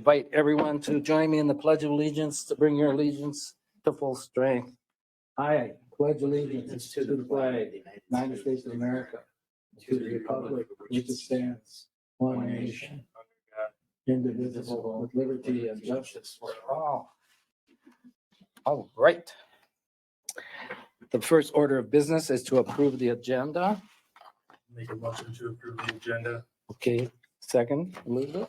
Invite everyone to join me in the Pledge of Allegiance to bring your allegiance to full strength. I pledge allegiance to the flag of the United States of America, to the republic which stands one nation, indivisible, with liberty and justice for all. All right. The first order of business is to approve the agenda. Make a motion to approve the agenda. Okay, second, Elizabeth?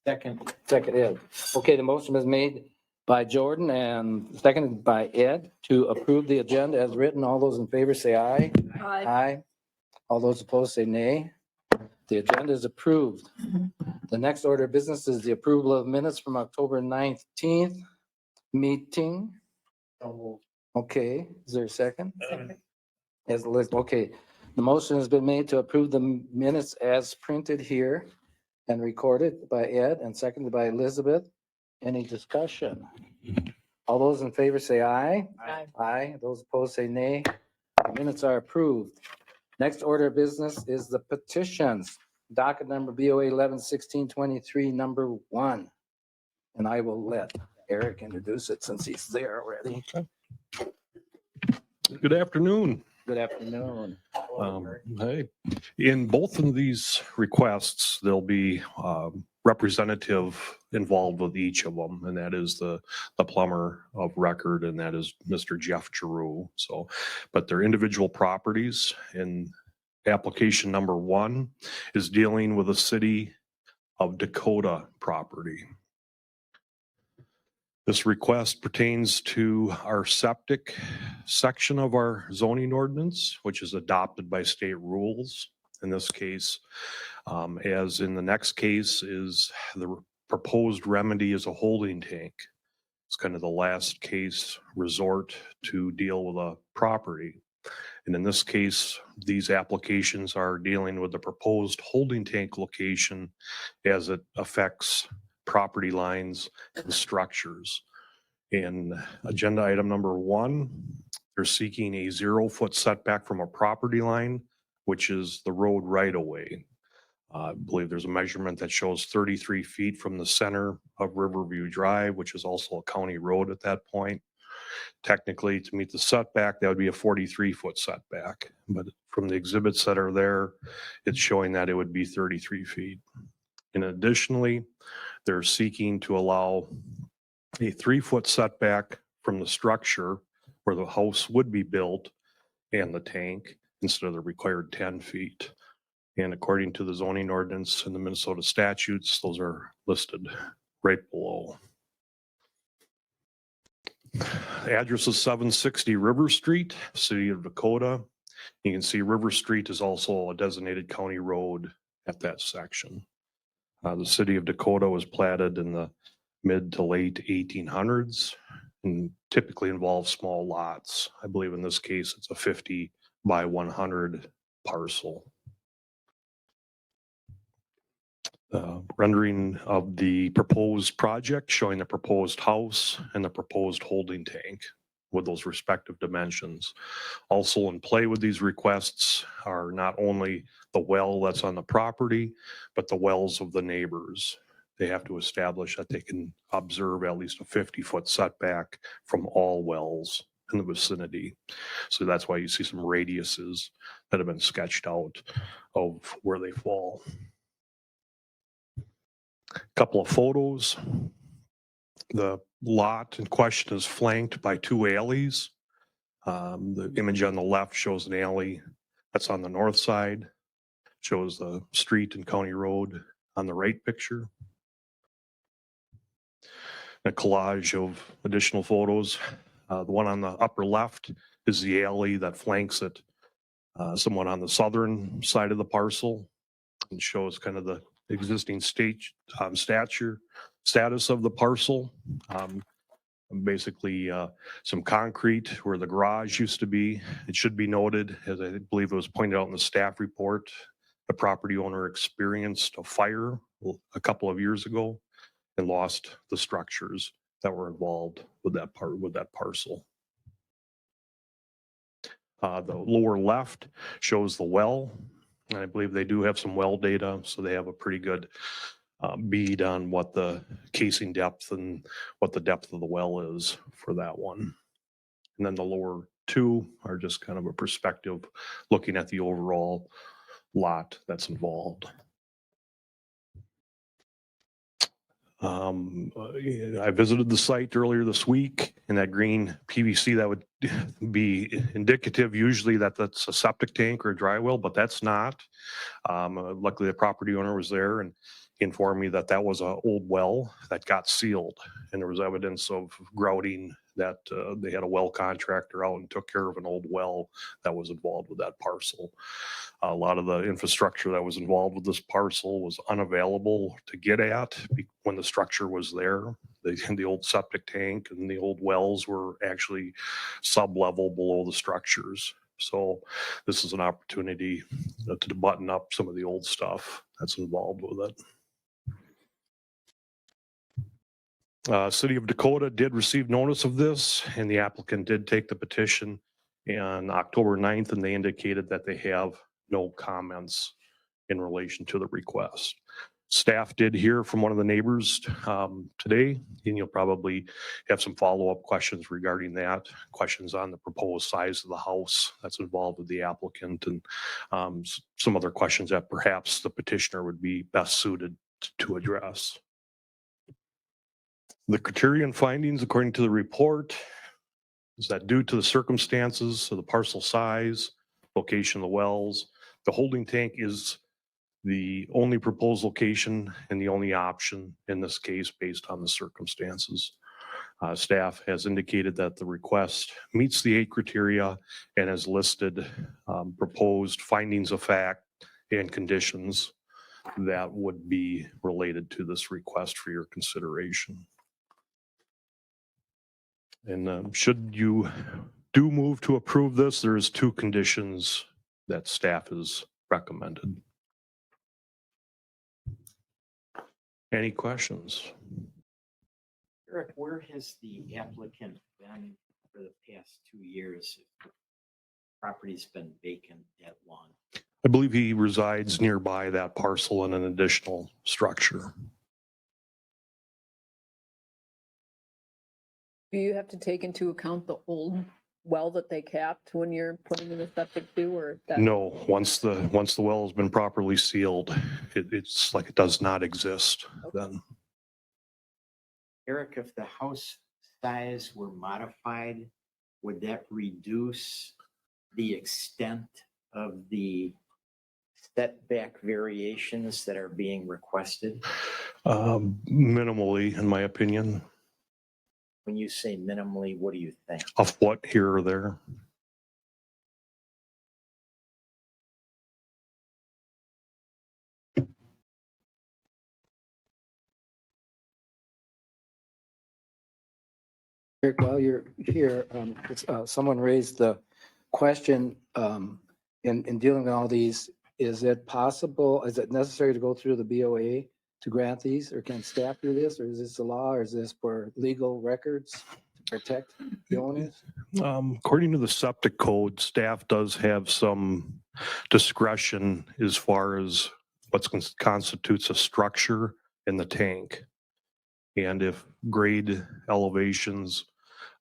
Second. Second, Ed. Okay, the motion is made by Jordan and seconded by Ed to approve the agenda as written. All those in favor say aye. Aye. Aye. All those opposed say nay. The agenda is approved. The next order of business is the approval of minutes from October 19th meeting. Okay, is there a second? Okay, the motion has been made to approve the minutes as printed here and recorded by Ed and seconded by Elizabeth. Any discussion? All those in favor say aye. Aye. Aye. Those opposed say nay. The minutes are approved. Next order of business is the petitions. Docket number BOA 11-16-23, number 1. And I will let Eric introduce it since he's there already. Good afternoon. Good afternoon. Hey, in both of these requests, there'll be representative involved with each of them, and that is the plumber of record, and that is Mr. Jeff Giroux. So, but they're individual properties, and application number 1 is dealing with a City of Dakota property. This request pertains to our septic section of our zoning ordinance, which is adopted by state rules. In this case, as in the next case, is the proposed remedy is a holding tank. It's kind of the last case resort to deal with a property. And in this case, these applications are dealing with the proposed holding tank location as it affects property lines and structures. In agenda item number 1, they're seeking a 0-foot setback from a property line, which is the road right of way. I believe there's a measurement that shows 33 feet from the center of Riverview Drive, which is also a county road at that point. Technically, to meet the setback, that would be a 43-foot setback. But from the exhibits that are there, it's showing that it would be 33 feet. And additionally, they're seeking to allow a 3-foot setback from the structure where the house would be built and the tank instead of the required 10 feet. And according to the zoning ordinance and the Minnesota statutes, those are listed right below. The address is 760 River Street, City of Dakota. You can see River Street is also a designated county road at that section. The City of Dakota was platted in the mid to late 1800s and typically involves small lots. I believe in this case, it's a 50 by 100 parcel. Rendering of the proposed project showing the proposed house and the proposed holding tank with those respective dimensions. Also in play with these requests are not only the well that's on the property, but the wells of the neighbors. They have to establish that they can observe at least a 50-foot setback from all wells in the vicinity. So that's why you see some radiuses that have been sketched out of where they fall. Couple of photos. The lot in question is flanked by 2 alleys. The image on the left shows an alley that's on the north side, shows the street and county road on the right picture. A collage of additional photos. The one on the upper left is the alley that flanks it somewhat on the southern side of the parcel and shows kind of the existing status of the parcel. Basically some concrete where the garage used to be. It should be noted, as I believe it was pointed out in the staff report, the property owner experienced a fire a couple of years ago and lost the structures that were involved with that parcel. The lower left shows the well. And I believe they do have some well data, so they have a pretty good bead on what the casing depth and what the depth of the well is for that one. And then the lower two are just kind of a perspective looking at the overall lot that's involved. I visited the site earlier this week, and that green PVC, that would be indicative usually that that's a septic tank or a dry well, but that's not. Luckily, the property owner was there and he informed me that that was an old well that got sealed, and there was evidence of grouting that they had a well contractor out and took care of an old well that was involved with that parcel. A lot of the infrastructure that was involved with this parcel was unavailable to get at when the structure was there. The old septic tank and the old wells were actually sub-level below the structures. So this is an opportunity to button up some of the old stuff that's involved with it. City of Dakota did receive notice of this, and the applicant did take the petition on October 9th, and they indicated that they have no comments in relation to the request. Staff did hear from one of the neighbors today, and you'll probably have some follow-up questions regarding that, questions on the proposed size of the house that's involved with the applicant, and some other questions that perhaps the petitioner would be best suited to address. The criterion findings, according to the report, is that due to the circumstances of the parcel size, location of the wells, the holding tank is the only proposed location and the only option in this case based on the circumstances. Staff has indicated that the request meets the 8 criteria and has listed proposed findings of fact and conditions that would be related to this request for your consideration. And should you do move to approve this, there is 2 conditions that staff has recommended. Any questions? Eric, where has the applicant been for the past 2 years? If the property's been vacant that long? I believe he resides nearby that parcel in an additional structure. Do you have to take into account the old well that they capped when you're putting in the septic too, or that? No, once the well has been properly sealed, it's like it does not exist then. Eric, if the house size were modified, would that reduce the extent of the setback variations that are being requested? Minimally, in my opinion. When you say minimally, what do you think? Of what, here or there? Eric, while you're here, someone raised the question in dealing with all these, is it possible, is it necessary to go through the BOA to grant these, or can staff do this, or is this a law, or is this for legal records to protect the owners? According to the septic code, staff does have some discretion as far as what constitutes a structure in the tank. And if grade elevations,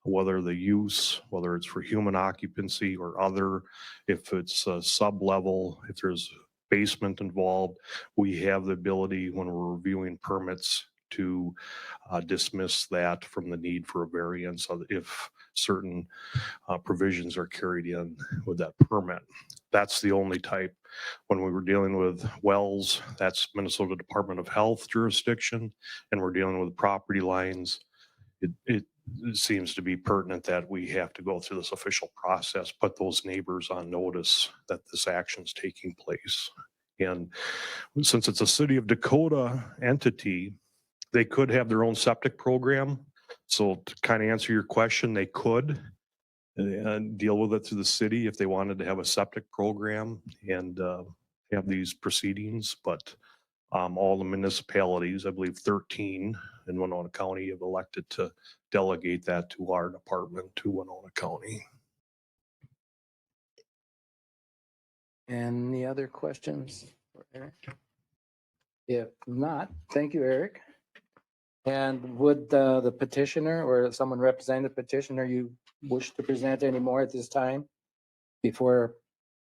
whether the use, whether it's for human occupancy or other, if it's a sub-level, if there's basement involved, we have the ability when we're reviewing permits to dismiss that from the need for a variance if certain provisions are carried in with that permit. That's the only type. When we were dealing with wells, that's Minnesota Department of Health jurisdiction, and we're dealing with property lines. It seems to be pertinent that we have to go through this official process, put those neighbors on notice that this action is taking place. And since it's a City of Dakota entity, they could have their own septic program. So to kind of answer your question, they could deal with it through the city if they wanted to have a septic program and have these proceedings. But all the municipalities, I believe 13 in Winona County, have elected to delegate that to our department, to Winona County. Any other questions for Eric? If not, thank you, Eric. And would the petitioner or someone representing the petitioner you wish to present any more at this time? Before,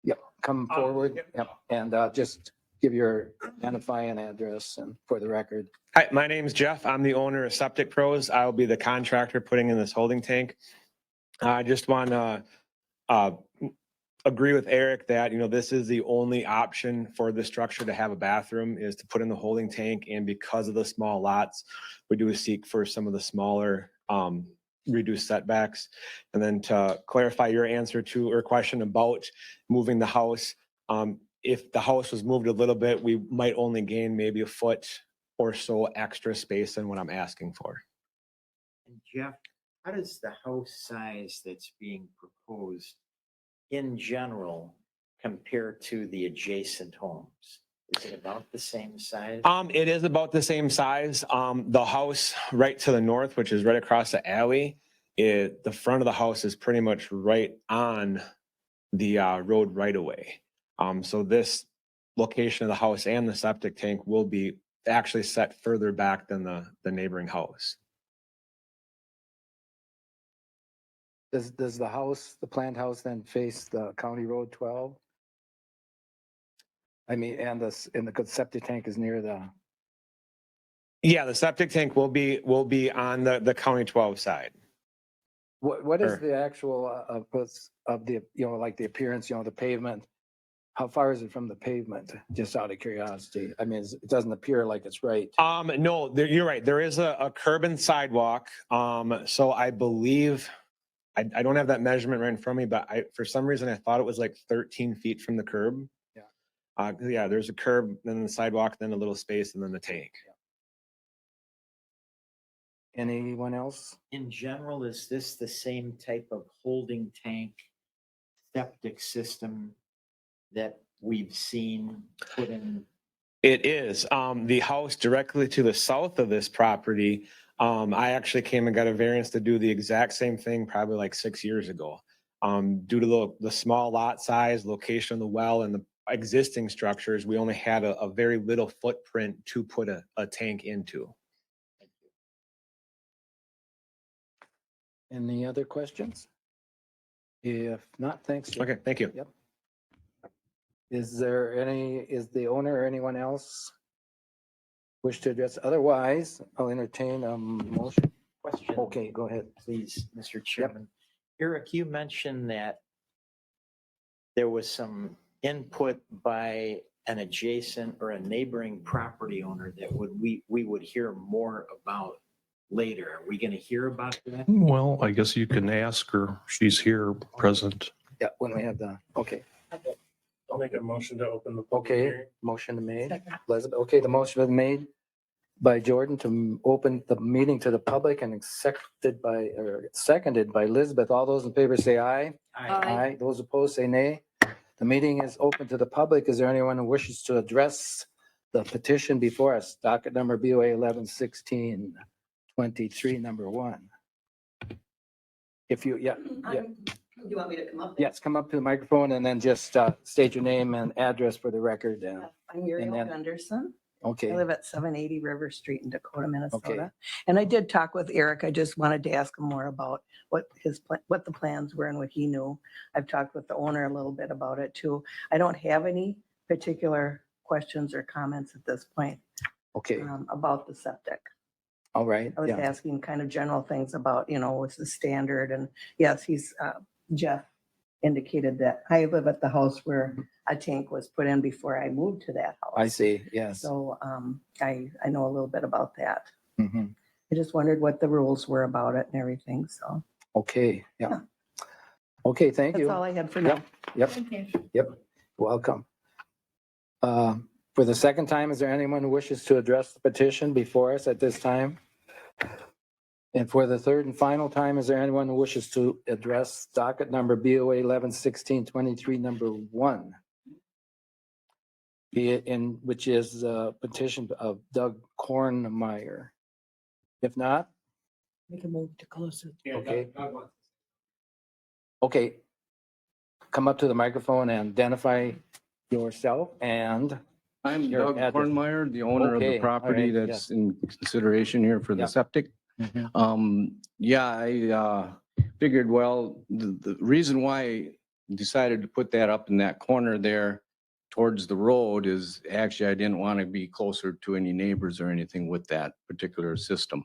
yep, come forward, yep, and just give your identifying address and for the record. Hi, my name's Jeff. I'm the owner of Septic Pros. I'll be the contractor putting in this holding tank. I just want to agree with Eric that, this is the only option for the structure to have a bathroom is to put in the holding tank. And because of the small lots, we do seek for some of the smaller reduced setbacks. And then to clarify your answer to or question about moving the house, if the house was moved a little bit, we might only gain maybe a foot or so extra space than what I'm asking for. And Jeff, how does the house size that's being proposed in general compare to the adjacent homes? Is it about the same size? It is about the same size. The house right to the north, which is right across the alley, the front of the house is pretty much right on the road right away. So this location of the house and the septic tank will be actually set further back than the neighboring house. Does the house, the planned house then face the County Road 12? I mean, and the septic tank is near the, Yeah, the septic tank will be on the County 12 side. what is Sure. the actual of the, like the appearance, the pavement? How far is it from the pavement? Just out of curiosity. I mean, it doesn't appear like it's right. No, you're right. There is a curb and sidewalk. So I believe, I don't have that measurement right in front of me, but for some reason, I thought it was like 13 feet from the curb. Yeah. Yeah, there's a curb, then the sidewalk, then a little space, and then the tank. Anyone else? In general, is this the same type of holding tank septic system that we've seen put in? It is. The house directly to the south of this property, I actually came and got a variance to do the exact same thing probably like 6 years ago. Due to the small lot size, location of the well, and the existing structures, we only had a very little footprint to put a tank into. Any other questions? If not, thanks. Jim. Okay, thank you. Yep. Is the owner or anyone else wish to address? Otherwise, I'll entertain a motion. Question. Okay, go ahead. Please, Mr. Chairman. Eric, you mentioned that there was some input by an adjacent or a neighboring property owner that we would hear more about later. Are we going to hear about that? Well, I guess you can ask her. She's here, present. Yeah, when we have okay, I'll make a motion to open the public okay, hearing. motion made. Elizabeth, okay, the motion was made by Jordan to open the meeting to the public and seconded by Elizabeth. All those in favor say aye. Aye. Those opposed say nay. The meeting is open to the public. Is there anyone who wishes to address the petition before us? Docket number BOA 111623, number 1. If you, yeah, Do you want me to come up? yes, come up to the microphone and then just state your name and address for the record. I'm Muriel then- Gunderson. I Okay, live at 780 River Street in Dakota, Okay. Minnesota. And I did talk with Eric. I just wanted to ask him more about what the plans were and what he knew. I've talked with the owner a little bit about it too. I don't have any particular questions or comments at this point okay, about the septic. all right. I was Yeah, asking kind of general things about, what's the standard? And yes, Jeff indicated that I live at the house where a tank was put in before I moved to that house. I see, yes. So I know a little bit about that. Mhm. I just wondered what the rules were about it and everything. So Okay, yeah. Okay, thank that's you. all I had for now. Yep, welcome. For the second time, is there anyone who wishes to address the petition before us at this time? And for the third and final time, is there anyone who wishes to address docket number BOA 111623, number 1? Which is a petition of Doug Kornmeyer. If not, We can move to close it. okay. Okay. Come up to the microphone and identify yourself and I'm Your Doug address. Kornmeyer, the owner of Okay, the all property right, that's in consideration here for Yeah. the septic. Yeah, I figured, well, the reason why I decided to put that up in that corner there towards the road is actually I didn't want to be closer to any neighbors or anything with that particular system.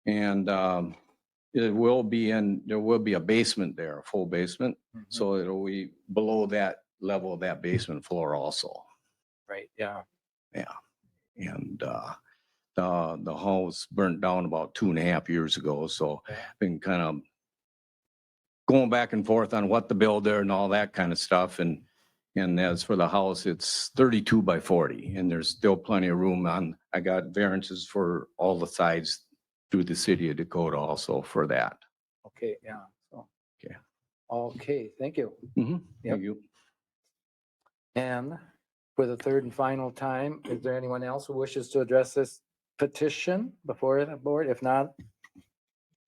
And there will be a basement there, a full basement. So it'll be below that level of that basement floor also. Right, yeah. And the house burnt down about 2.5 years ago, so Yeah. been kind of going back and forth on what to build there and all that kind of stuff. And as for the house, it's 32 by 40, and there's still plenty of room on. I got variances for all the sides through the city of Dakota also for that. Okay, yeah. So. Okay. Okay, thank you. Yep. Yep. You. And for the third and final time, is there anyone else who wishes to address this petition before the board? If not,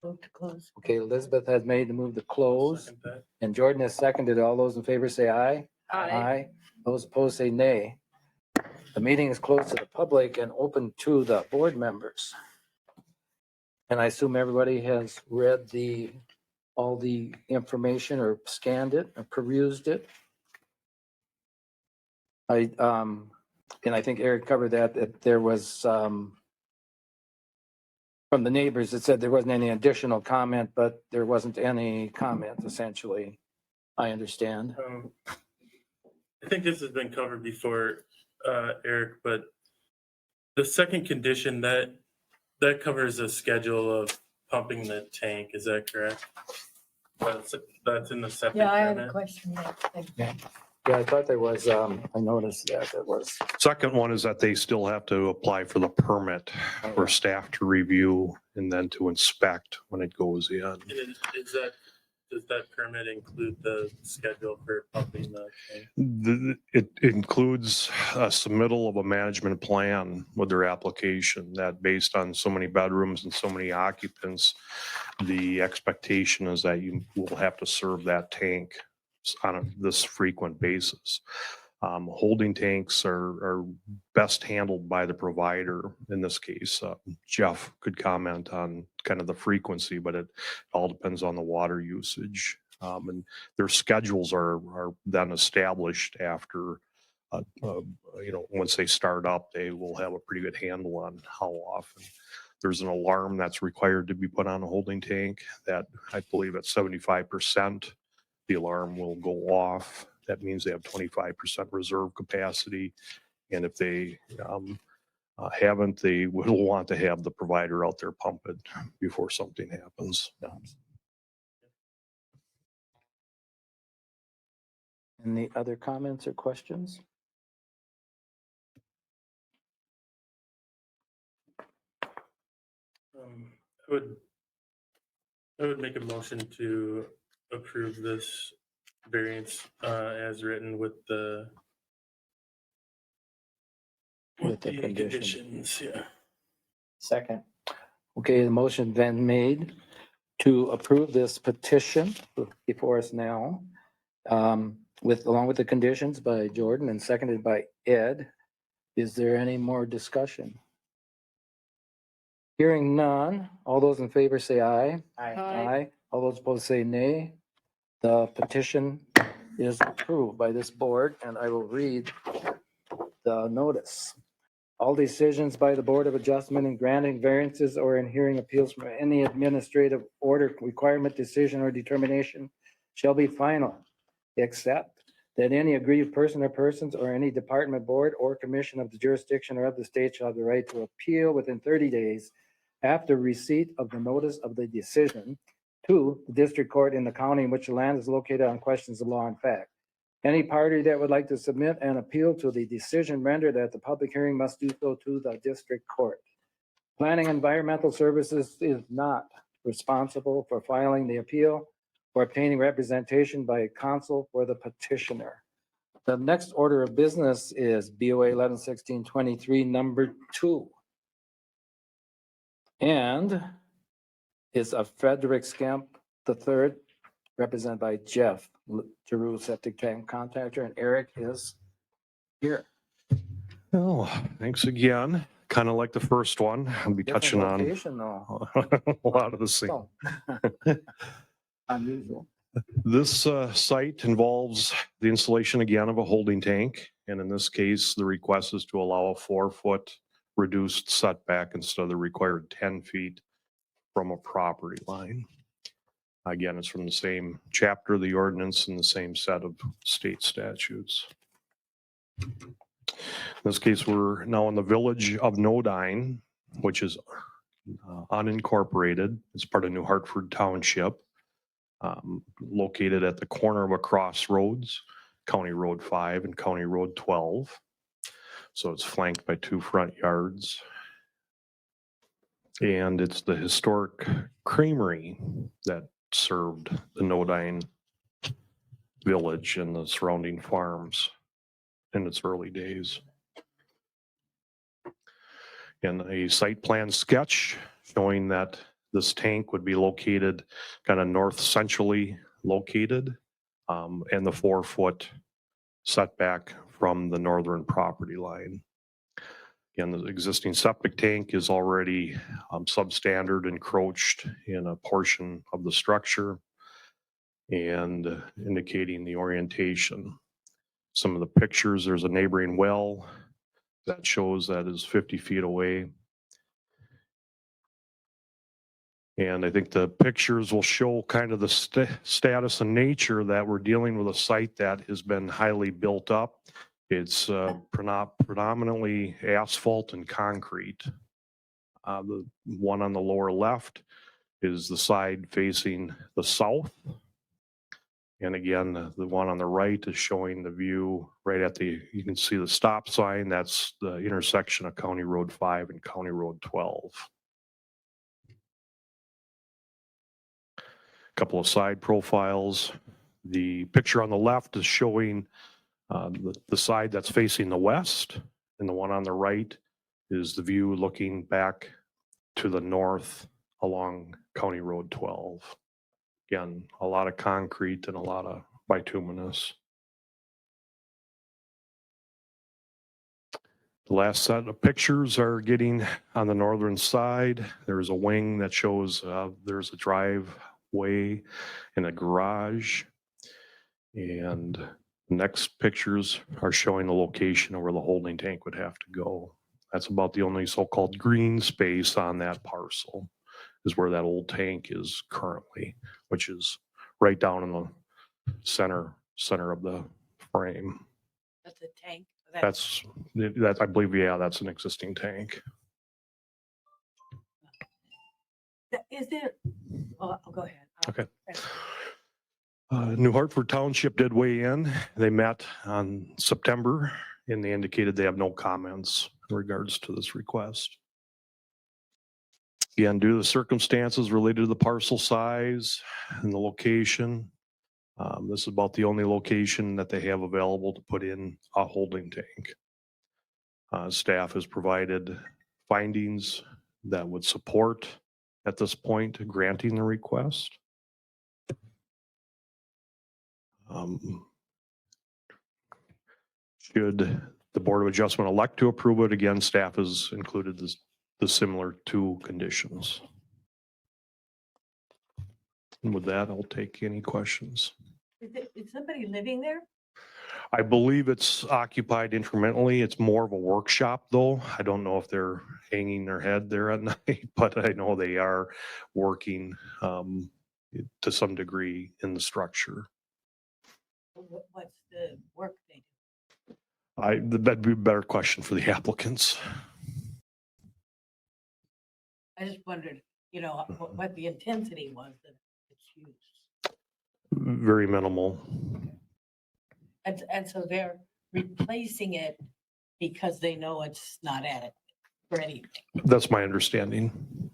Vote to close. okay, Elizabeth has made the move to close Second that. and Jordan has seconded. All those in favor say aye. Aye. Those opposed say nay. The meeting is closed to the public and open to the board members. And I assume everybody has read all the information or scanned it or perused it. And I think Eric covered that there was, from the neighbors, it said there wasn't any additional comment, but there wasn't any comment essentially, I understand. I think this has been covered before, Eric, but the second condition that covers a schedule of pumping the tank, is that correct? That's in the septic Yeah, I had a permit? question. Yeah, I thought there was, I noticed that it was. Second one is that they still have to apply for the permit for staff to review and then to inspect when it goes in. And does that permit include the schedule for pumping the tank? It includes a submittal of a management plan with their application that based on so many bedrooms and so many occupants, the expectation is that you will have to serve that tank on this frequent basis. Holding tanks are best handled by the provider. In this case, Jeff could comment on kind of the frequency, but it all depends on the water usage. And their schedules are then established after, once they start up, they will have a pretty good handle on how often. There's an alarm that's required to be put on a holding tank that I believe at 75%, the alarm will go off. That means they have 25% reserve capacity. And if they haven't, they will want to have the provider out there pump it before something happens. Any other comments or questions? I would make a motion to approve this variance as written with the With the condition. conditions, yeah. Second. Okay, the motion then made to approve this petition before us now, along with the conditions by Jordan and seconded by Ed. Is there any more discussion? Hearing none, all those in favor say aye. Aye. All those opposed say nay. The petition is approved by this board, and I will read the notice. All decisions by the Board of Adjustment in granting variances or in hearing appeals from any administrative order, requirement, decision, or determination shall be final, except that any aggrieved person or persons or any department, board, or commission of the jurisdiction or of the state shall have the right to appeal within 30 days after receipt of the notice of the decision to the district court in the county in which the land is located on questions of law and fact. Any party that would like to submit an appeal to the decision rendered at the public hearing must do so to the district court. Planning Environmental Services is not responsible for filing the appeal or obtaining representation by counsel for the petitioner. The next order of business is BOA 111623, number 2. And is a Frederick Scamp III, represented by Jeff Giroux, septic tank contractor, and Eric is here. Oh, thanks again. Kind of like the first one. I'll be Different touching on location though. a lot of the same. So, unusual. This site involves the installation again of a holding tank. And in this case, the request is to allow a 4-foot reduced setback instead of the required 10 feet from a property line. Again, it's from the same chapter of the ordinance and the same set of state statutes. In this case, we're now in the village of Nodine, which is unincorporated. It's part of New Hartford Township, located at the corner of a crossroads, County Road 5 and County Road 12. So it's flanked by 2 front yards. And it's the historic creamery that served the Nodine village and the surrounding farms in its early days. And a site plan sketch showing that this tank would be located kind of north centrally located, and the 4-foot setback from the northern property line. Again, the existing septic tank is already substandard encroached in a portion of the structure and indicating the orientation. Some of the pictures, there's a neighboring well that shows that is 50 feet away. And I think the pictures will show kind of the status and nature that we're dealing with a site that has been highly built up. It's predominantly asphalt and concrete. The one on the lower left is the side facing the south. And again, the one on the right is showing the view right at you can see the stop sign. That's the intersection of County Road 5 and County Road 12. Couple of side profiles. The picture on the left is showing the side that's facing the west, and the one on the right is the view looking back to the north along County Road 12. Again, a lot of concrete and a lot of bituminous. The last set of pictures are getting on the northern side. There's a wing that shows there's a driveway and a garage. And the next pictures are showing the location of where the holding tank would have to go. That's about the only so-called green space on that parcel, is where that old tank is currently, which is right down in the center of the frame. That's a tank. That I believe, yeah, that's an existing tank. Is there, oh, go ahead. Okay. New Hartford Township did weigh in. They met on September and they indicated they have no comments in regards to this request. Again, due to the circumstances related to the parcel size and the location, this is about the only location that they have available to put in a holding tank. Staff has provided findings that would support at this point granting the request. Should the Board of Adjustment elect to approve it, again, staff has included the similar 2 conditions. And with that, I'll take any questions. Is somebody living there? I believe it's occupied incrementally. It's more of a workshop though. I don't know if they're hanging their head there at night, but I know they are working to some degree in the structure. What's the work they do? That'd be a better question for the applicants. I just wondered, what the intensity was that it's used. Very minimal. And so they're replacing it because they know it's not adequate for anything. That's my understanding.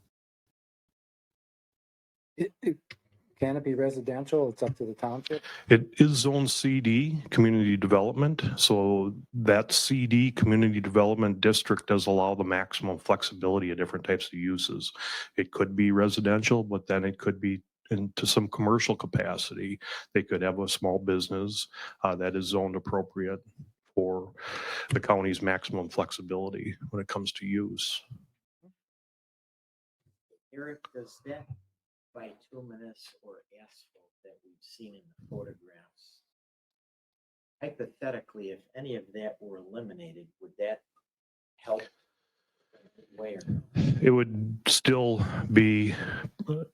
Can it be residential? It's up to the township. It is zone CD, community development. So that CD, community development district, does allow the maximum flexibility of different types of uses. It could be residential, but then it could be into some commercial capacity. They could have a small business that is zoned appropriate for the county's maximum flexibility when it comes to use. Eric, does that bituminous or asphalt that we've seen in the photographs, hypothetically, if any of that were eliminated, would that help? Where? It would still be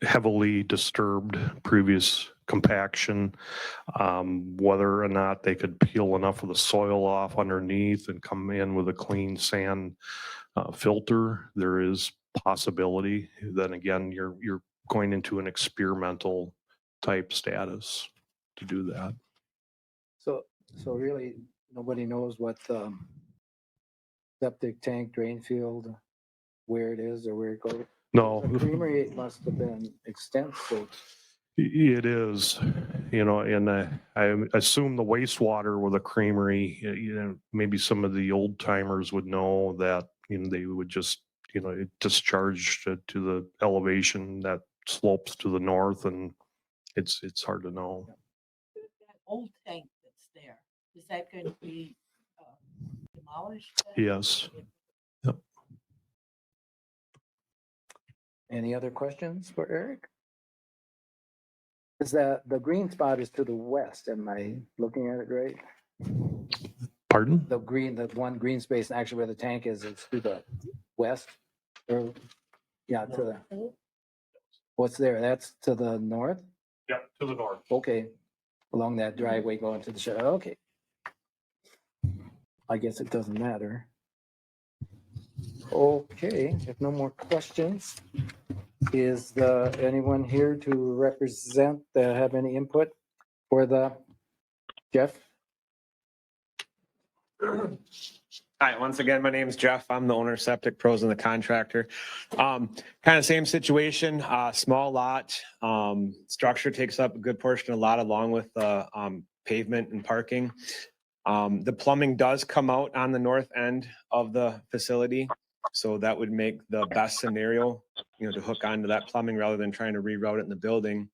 heavily disturbed previous compaction. Whether or not they could peel enough of the soil off underneath and come in with a clean sand filter, there is possibility. Then again, you're going into an experimental type status to do that. So really, nobody knows what septic tank drain field, where it is or where it goes. No, The creamery must have been extensive. it is, and I assume the wastewater with a creamery, maybe some of the old timers would know that, they would just, it discharged to the elevation that slopes to the north, and it's hard to know. That old tank that's there, is that going to be demolished? then? Yes. Any other questions for Eric? Is that the green spot is to the west? Am I looking at it right? Pardon? The one green space, actually where the tank is to the west? Or, yeah, to the, what's there? That's to the north? Yeah, to the north. Okay, along that driveway going to the shed, okay. I guess it doesn't matter. Okay, if no more questions, is anyone here to represent, have any input for the, Jeff? Hi, once again, my name is Jeff. I'm the owner of Septic Pros and the contractor. Kind of same situation, small lot. Structure takes up a good portion of the lot along with the pavement and parking. The plumbing does come out on the north end of the facility. So that would make the best scenario, to hook onto that plumbing rather than trying to reroute it in the building.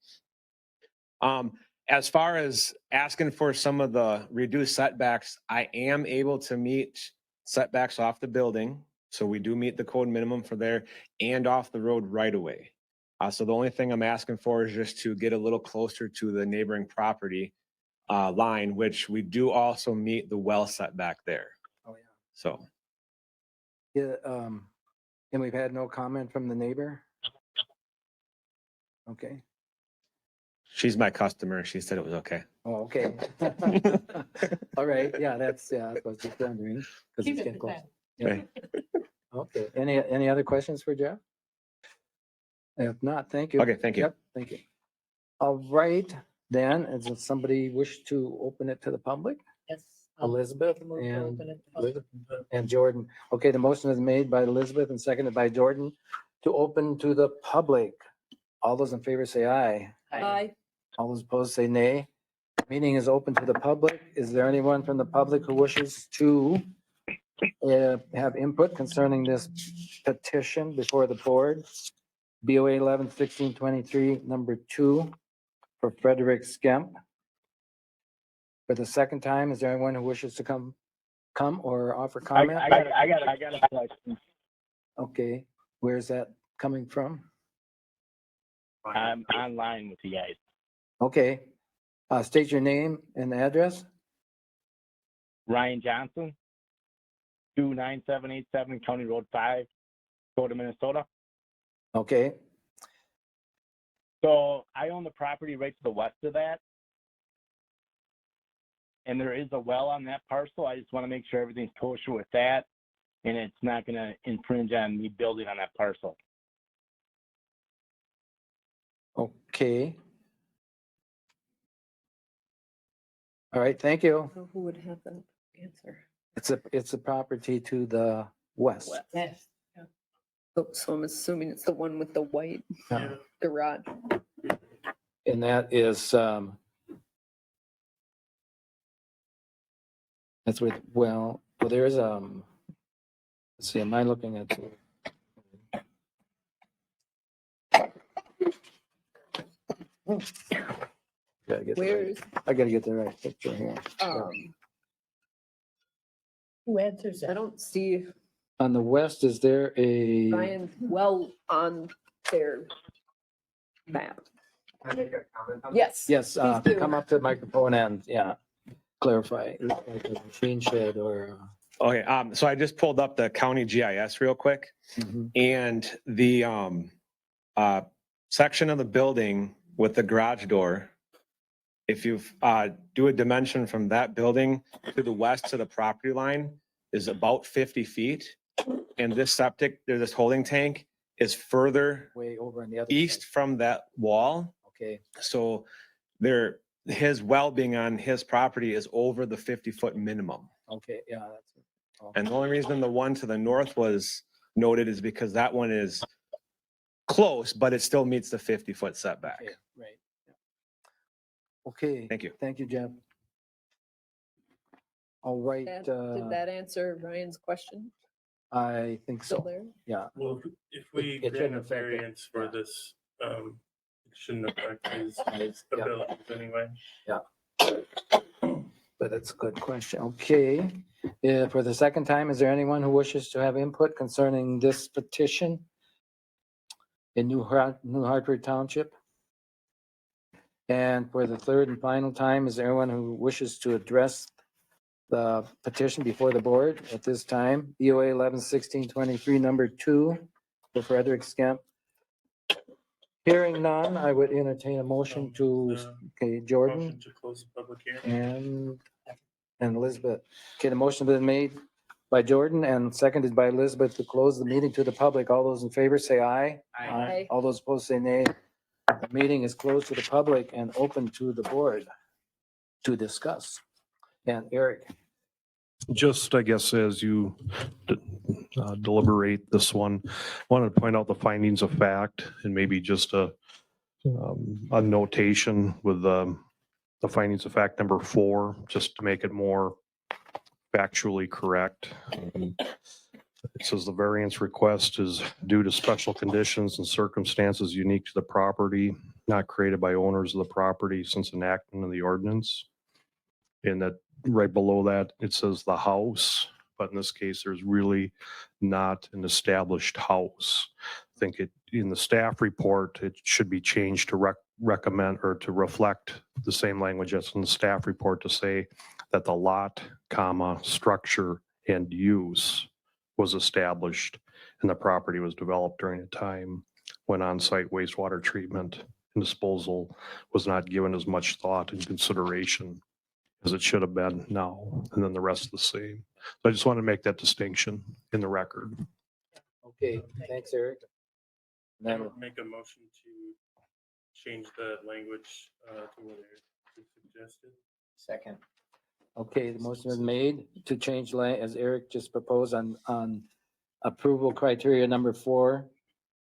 As far as asking for some of the reduced setbacks, I am able to meet setbacks off the building. So we do meet the code minimum for there and off the road right away. So the only thing I'm asking for is just to get a little closer to the neighboring property line, which we do also meet the well setback there. Oh, yeah. So. Yeah, and we've had no comment from the neighbor? Okay, She's my customer. She said it was okay. oh, okay. All right, yeah, that's what I was just wondering. 'Cause Keep it's it getting the close. same. Yeah. Okay, any other questions for Jeff? If not, thank you. Okay, thank you. Yep, thank you. All right, then, does somebody wish to open it to the public? Yes. I'll Elizabeth move to and open it to public. And Jordan. Okay, the motion is made by Elizabeth and seconded by Jordan to open to the public. All those in favor say aye. Aye. All those opposed say nay. Meeting is open to the public. Is there anyone from the public who wishes to have input concerning this petition before the board? BOA 11-1623, number 2, for Frederick Skemp. For the second time, is there anyone who wishes to come or offer comment? I got a question. Okay, where's that coming from? I'm online with you guys. Okay, state your name and address. Ryan Johnson, 29787 County Road 5, Dakota, Minnesota. Okay, So I own the property right to the west of that. And there is a well on that parcel. I just want to make sure everything's kosher with that. And it's not going to infringe on me building on that parcel. okay. All right, thank you. So who would have the answer? It's a property to the west. Yes. So I'm assuming it's the one with the white garage. And that is, that's with, well, there's, let's see, am I looking at? Gotta get the right- Where's, I gotta get the right picture here. Who answers I that? don't see On the west, is there a? Ryan's well on their map. Yes. Yes, please do. come up to the microphone and, yeah, clarify, like a machine shed or. Okay, so I just pulled up the county GIS real quick. Mhm. And the section of the building with the garage door, if you do a dimension from that building to the west to the property line is about 50 feet. And this septic, there's this holding tank is further Way over on the other. east side. from that wall. Okay, So his well being on his property is over the 50-foot minimum. okay, yeah, that's. And the only reason the one to the north was noted is because that one is close, but it still meets the 50-foot setback. Okay, right. Yeah. Okay. Thank you. Thank you, Jeff. All right, Did that answer Ryan's question? I think Still so, there? yeah. Well, if we It grant shouldn't a affect it. variance for Yeah. this, it shouldn't affect his Yeah. abilities anyway. But that's a good question. Okay. For the second time, is there anyone who wishes to have input concerning this petition in New Hartford Township? And for the third and final time, is there anyone who wishes to address the petition before the board at this time? EOA 11-16-23, number 2, for Frederick Skemp. Hearing none, I would entertain a motion to, okay, Jordan Motion to close the public hearing. and Elizabeth. Okay, the motion has been made by Jordan and seconded by Elizabeth to close the meeting to the public. All those in favor say aye. Aye. All those opposed say nay. The meeting is closed to the public and open to the board to discuss. And Eric, Just, I guess, as you deliberate this one, wanted to point out the findings of fact and maybe just a notation with the findings of fact number 4, just to make it more factually correct. It says the variance request is due to special conditions and circumstances unique to the property, not created by owners of the property since enactment of the ordinance. And that right below that, it says the house, but in this case, there's really not an established house. I think in the staff report, it should be changed to recommend or to reflect the same language as in the staff report to say that the lot, structure and use was established and the property was developed during a time when on-site wastewater treatment and disposal was not given as much thought and consideration as it should have been now, and then the rest the same. So I just want to make that distinction in the record. okay, thanks, Eric. I Then, would make a motion to change the language to what Eric suggested. Second. okay, the motion is made to change as Eric just proposed on approval criteria number 4,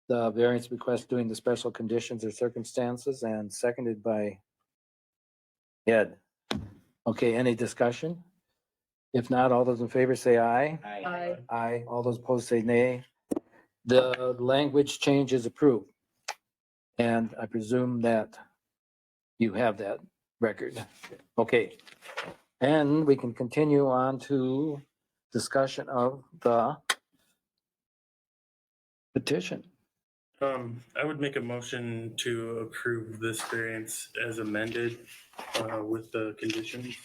the variance request doing the special conditions or circumstances, and seconded by Ed. Okay, any discussion? If not, all those in favor say aye. Aye. Aye. All those opposed say nay. The language change is approved. And I presume that you have that record. Okay. And we can continue on to discussion of the petition. I would make a motion to approve this variance as amended with the conditions.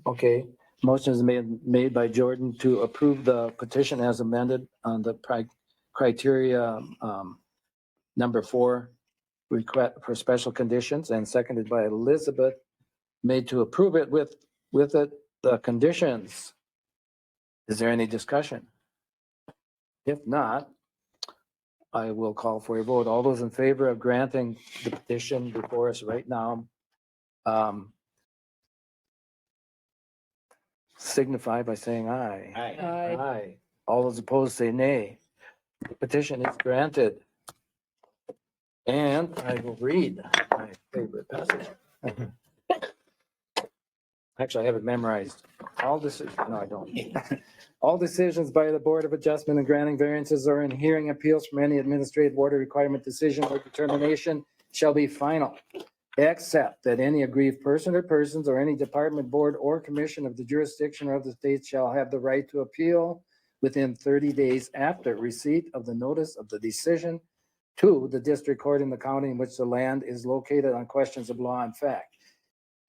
Okay, motion is made by Jordan to approve the petition as amended on the criteria number 4, request for special conditions, and seconded by Elizabeth, made to approve it with the conditions. Is there any discussion? If not, I will call for a vote. All those in favor of granting the petition before us right now, signify by saying aye. Aye. Aye. Aye. All those opposed say nay. The petition is granted. And I will read my favorite passage. Actually, I have it memorized. No, I don't. All decisions by the Board of Adjustment and granting variances or in hearing appeals from any administrative order requirement decision or determination shall be final. except that any aggrieved person or persons or any department, board, or commission of the jurisdiction of the state shall have the right to appeal within 30 days after receipt of the notice of the decision to the district court in the county in which the land is located on questions of law and fact.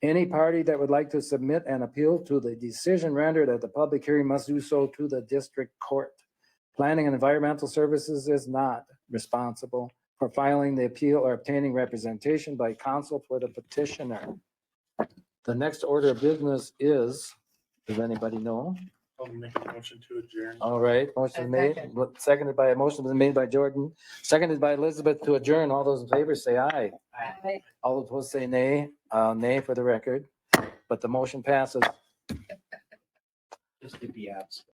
Any party that would like to submit an appeal to the decision rendered at the public hearing must do so to the district court. Planning and Environmental Services is not responsible for filing the appeal or obtaining representation by counsel for the petitioner. The next order of business is, does anybody know? I'll make a motion to adjourn. All right, motion made, seconded by, a motion was made by Jordan, seconded by Elizabeth to adjourn. All those in favor say aye. Aye. All opposed say nay. Nay for the record, but the motion passes. Just to be absent.